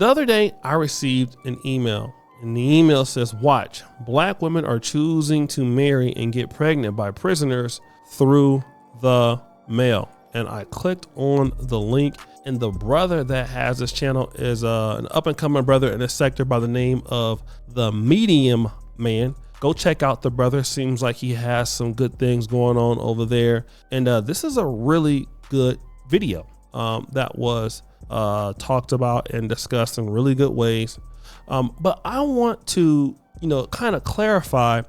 The other day, I received an email, and the email says, watch, black women are choosing to marry and get pregnant by prisoners through the mail. And I clicked on the link, and the brother that has this channel is an up-and-coming brother in a sector by the name of the Medium Man. Go check out the brother. Seems like he has some good things going on over there. And this is a really good video that was talked about and discussed in really good ways. But I want to, kind of clarify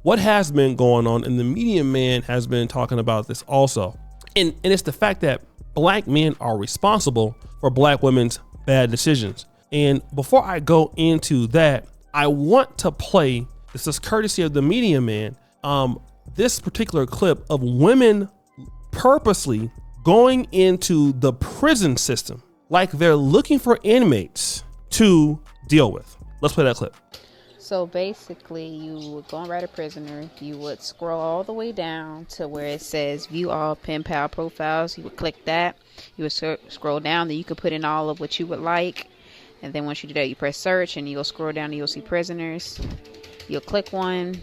what has been going on. And the Medium Man has been talking about this also. And it's the fact that black men are responsible for black women's bad decisions. And before I go into that, I want to play, this is courtesy of the Medium Man, this particular clip of women purposely going into the prison system like they're looking for inmates to deal with. Let's play that clip. So basically, you would go and write a prisoner. You would scroll all the way down to where it says view all pen pal profiles. You would click that. You would scroll down. Then you could put in all of what you would like. And then once you do that, you press search and you'll scroll down and you'll see prisoners. You'll click one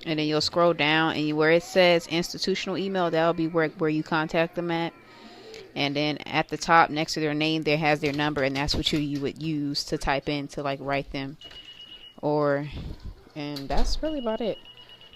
and then you'll scroll down and where it says institutional email, that'll be where you contact them at. And then at the top next to their name, there has their number, and that's what you would use to type in to like write them. And that's really about it.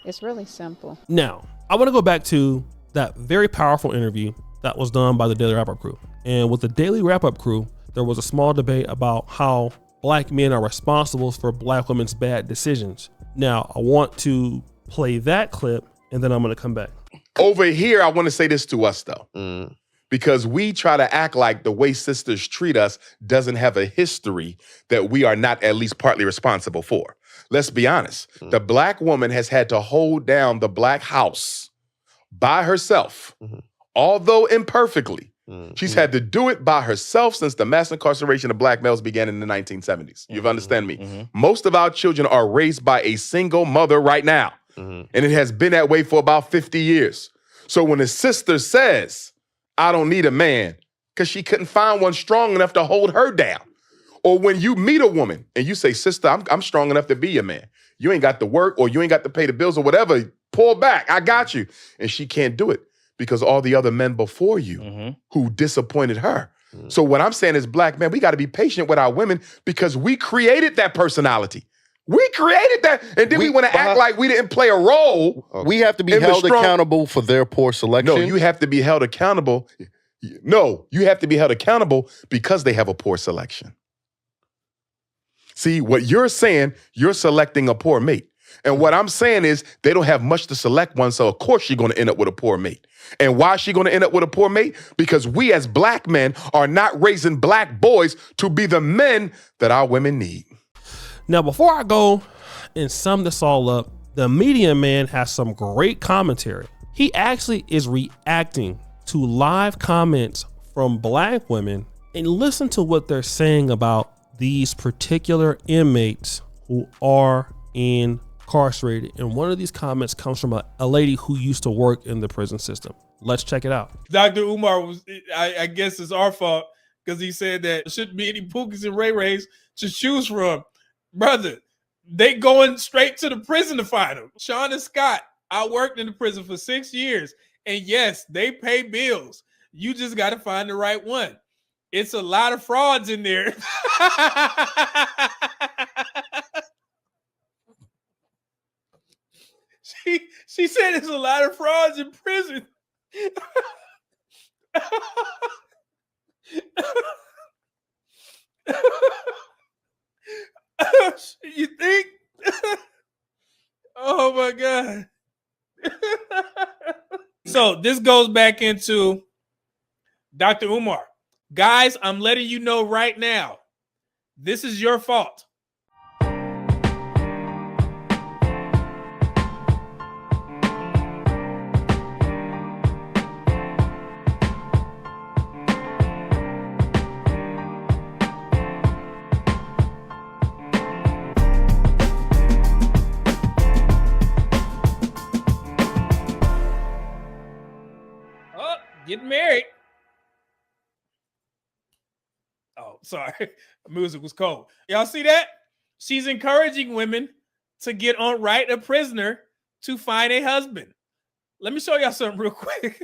It's really simple. Now, I want to go back to that very powerful interview that was done by the Daily Wrap-Up crew. And with the Daily Wrap-Up crew, there was a small debate about how black men are responsible for black women's bad decisions. Now, I want to play that clip, and then I'm going to come back. Over here, I want to say this to us, though. Because we try to act like the way sisters treat us doesn't have a history that we are not at least partly responsible for. Let's be honest. The black woman has had to hold down the black house by herself, although imperfectly. She's had to do it by herself since the mass incarceration of black males began in the 1970s. You understand me? Most of our children are raised by a single mother right now. And it has been that way for about 50 years. So when a sister says, I don't need a man, because she couldn't find one strong enough to hold her down. Or when you meet a woman and you say, sister, I'm strong enough to be your man. You ain't got to work or you ain't got to pay the bills or whatever. Pull back. I got you. And she can't do it because all the other men before you who disappointed her. So what I'm saying is, black men, we got to be patient with our women because we created that personality. We created that, and then we want to act like we didn't play a role. We have to be held accountable for their poor selection. No, you have to be held accountable. No, you have to be held accountable because they have a poor selection. See, what you're saying, you're selecting a poor mate. And what I'm saying is they don't have much to select one, so of course you're going to end up with a poor mate. And why is she going to end up with a poor mate? Because we as black men are not raising black boys to be the men that our women need. Now, before I go and sum this all up, the Medium Man has some great commentary. He actually is reacting to live comments from black women, and listen to what they're saying about these particular inmates who are incarcerated. And one of these comments comes from a lady who used to work in the prison system. Let's check it out. Dr. Umar was, I guess it's our fault because he said that there shouldn't be any Pookies and Ray Rays to choose from. Brother, they going straight to the prison to find them. Sean and Scott, I worked in the prison for 6 years. And yes, they pay bills. You just got to find the right one. It's a lot of frauds in there. She said there's a lot of frauds in prison. You think? Oh my God. So this goes back into Dr. Umar. Guys, I'm letting you know right now, this is your fault. Getting married. Oh. Sorry, music was cold. Y'all see that? She's encouraging women to get on right a prisoner to find a husband. Let me show y'all something real quick.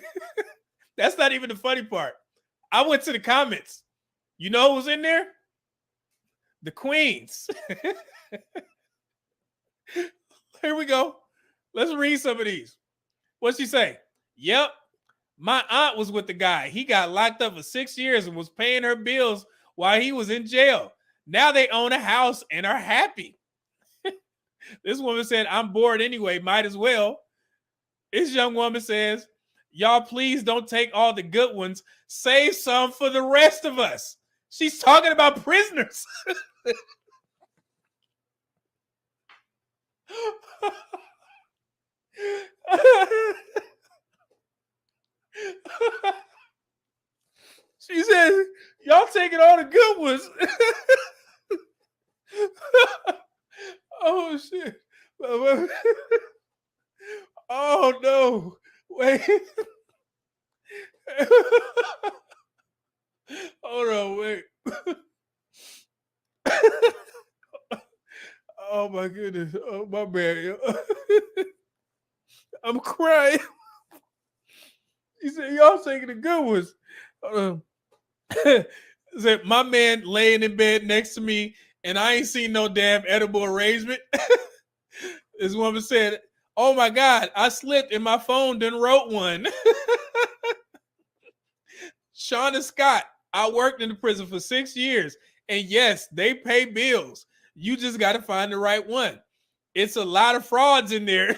That's not even the funny part. I went to the comments. You know who was in there? The queens. Here we go. Let's read some of these. What'd she say? Yep. My aunt was with the guy. He got locked up for 6 years and was paying her bills while he was in jail. Now they own a house and are happy. This woman said, I'm bored anyway, might as well. This young woman says, y'all please don't take all the good ones. Save some for the rest of us. She's talking about prisoners. She says, y'all taking all the good ones. Oh, shit. Oh, no. Wait. Hold on, wait. Oh, my goodness. Oh, my bad. I'm crying. He said, y'all taking the good ones. Said, my man laying in bed next to me, and I ain't seen no damn edible arrangement. This woman said, oh my God, I slipped and my phone done wrote one. Shauna Scott, I worked in the prison for 6 years, and yes, they pay bills. You just got to find the right one. It's a lot of frauds in there.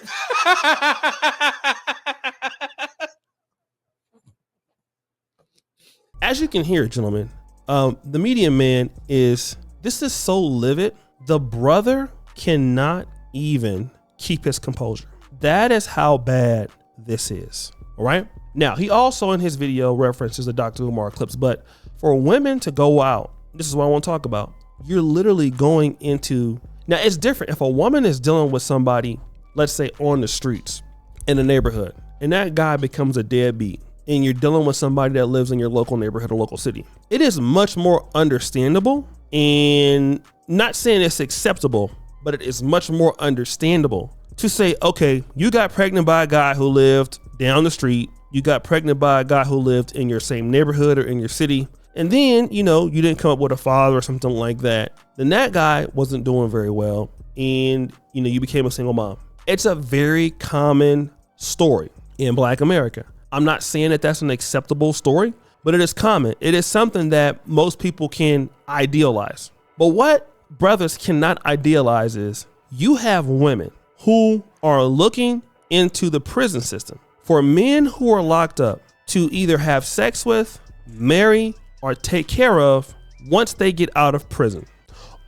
As you can hear, gentlemen, the medium man this is so livid. The brother cannot even keep his composure. That is how bad this is. All right. Now, he also in his video references the Dr. Umar clips, but for women to go out, this is what I want to talk about. You're literally going into, now it's different. If a woman is dealing with somebody, let's say on the streets in a neighborhood, and that guy becomes a deadbeat, and you're dealing with somebody that lives in your local neighborhood or local city, it is much more understandable, and not saying it's acceptable, but it is much more understandable to say, okay, you got pregnant by a guy who lived down the street. You got pregnant by a guy who lived in your same neighborhood or in your city. And then, you didn't come up with a father or something like that. Then that guy wasn't doing very well. And, you became a single mom. It's a very common story in Black America. I'm not saying that that's an acceptable story, but it is common. It is something that most people can idealize. But what brothers cannot idealize is you have women who are looking into the prison system for men who are locked up to either have sex with, marry, or take care of once they get out of prison,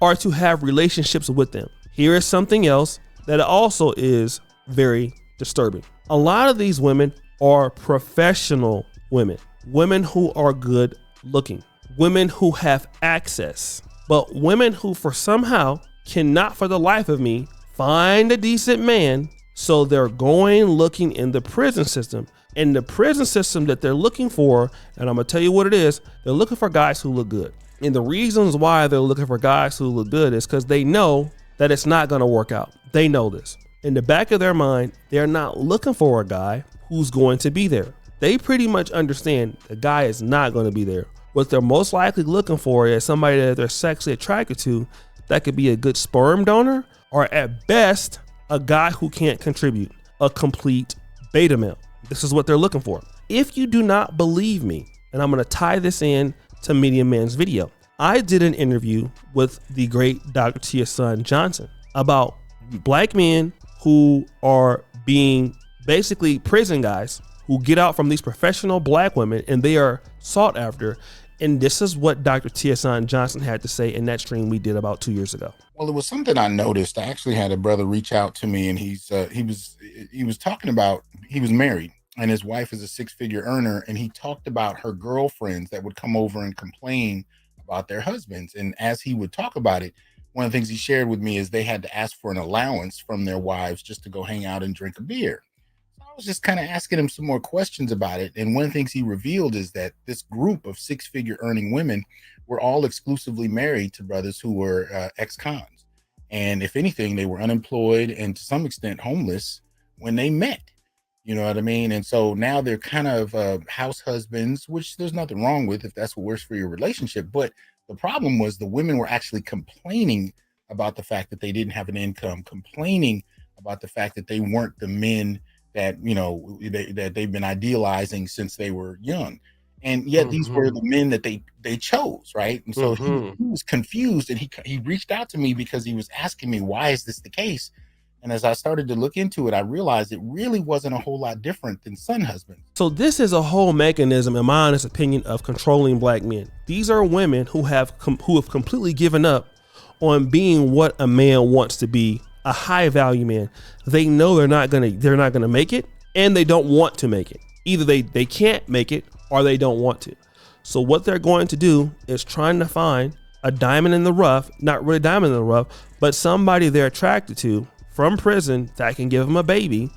or to have relationships with them. Here is something else that also is very disturbing. A lot of these women are professional women, women who are good looking, women who have access, but women who for somehow cannot for the life of me find a decent man. So they're going looking in the prison system, and the prison system that they're looking for, and I'm gonna tell you what it is, they're looking for guys who look good. And the reasons why they're looking for guys who look good is because they know that it's not gonna work out. They know this. In the back of their mind, they're not looking for a guy who's going to be there. They pretty much understand the guy is not gonna be there. What they're most likely looking for is somebody that they're sexually attracted to that could be a good sperm donor, or at best, a guy who can't contribute, a complete beta male. This is what they're looking for. If you do not believe me, and I'm going to tie this in to Medium Man's video, I did an interview with the great Dr. Tia Johnson about Black men who are being basically prison guys who get out from these professional Black women, and they are sought after. And this is what Dr. Tia Johnson had to say in that stream we did about 2 years ago. Well, it was something I noticed. I actually had a brother reach out to me, and he was talking about, he was married and his wife is a six-figure earner, and he talked about her girlfriends that would come over and complain about their husbands. And as he would talk about it, one of the things he shared with me is they had to ask for an allowance from their wives just to go hang out and drink a beer. So I was just kind of asking him some more questions about it. And one of the things he revealed is that this group of six-figure earning women were all exclusively married to brothers who were ex-cons. And if anything, they were unemployed and to some extent homeless when they met. You know what I mean? And so now they're kind of house husbands, which there's nothing wrong with if that's what works for your relationship. But the problem was the women were actually complaining about the fact that they didn't have an income, complaining about the fact that they weren't the men that, you know, that they've been idealizing since they were young. And yet these were the men that they chose, right? And so he was confused, and he reached out to me because he was asking me, why is this the case? And as I started to look into it, I realized it really wasn't a whole lot different than son husbands. So this is a whole mechanism, in my honest opinion, of controlling black men. These are women who have completely given up on being what a man wants to be, a high value man. They know they're not gonna make it, and they don't want to make it. Either they can't make it or they don't want to. So what they're going to do is trying to find a diamond in the rough, not really a diamond in the rough, but somebody they're attracted to from prison that can give them a baby,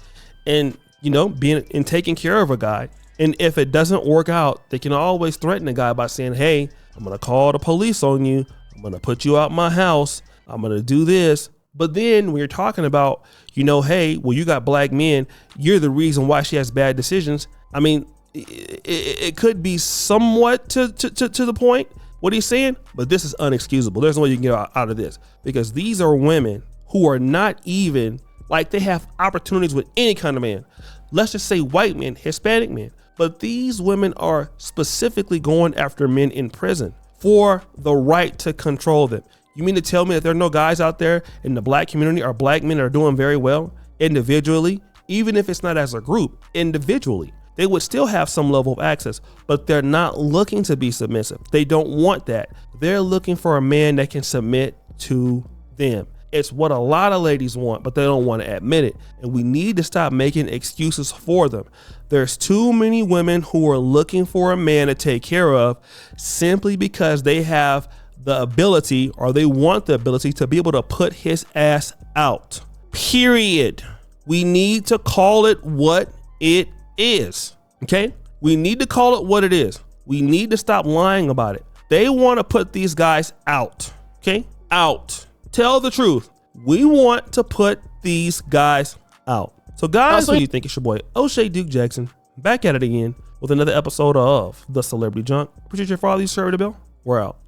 and, you know, being and taking care of a guy. And if it doesn't work out, they can always threaten a guy by saying, hey, I'm going to call the police on you. I'm going to put you out my house. I'm going to do this. But then when you're talking about, you know, hey, well, you got black men, you're the reason why she has bad decisions. I mean, it could be somewhat to the point what he's saying, but this is unexcusable. There's no way you can get out of this, because these are women who are not even, like, they have opportunities with any kind of man. Let's just say white men, Hispanic men. But these women are specifically going after men in prison for the right to control them. You mean to tell me that there are no guys out there in the black community or black men that are doing very well individually, even if it's not as a group, individually? They would still have some level of access, but they're not looking to be submissive. They don't want that. They're looking for a man that can submit to them. It's what a lot of ladies want, but they don't want to admit it. And we need to stop making excuses for them. There's too many women who are looking for a man to take care of simply because they have the ability, or they want the ability, to be able to put his ass out. Period. We need to call it what it is. Okay? We need to call it what it is. We need to stop lying about it. They want to put these guys out. Okay? Out. Tell the truth. We want to put these guys out. So guys, what do you think? It's your boy O'Shea Duke Jackson, back at it again with another episode of The Celebrity Junk. Appreciate your follow. You serve the bell. We're out.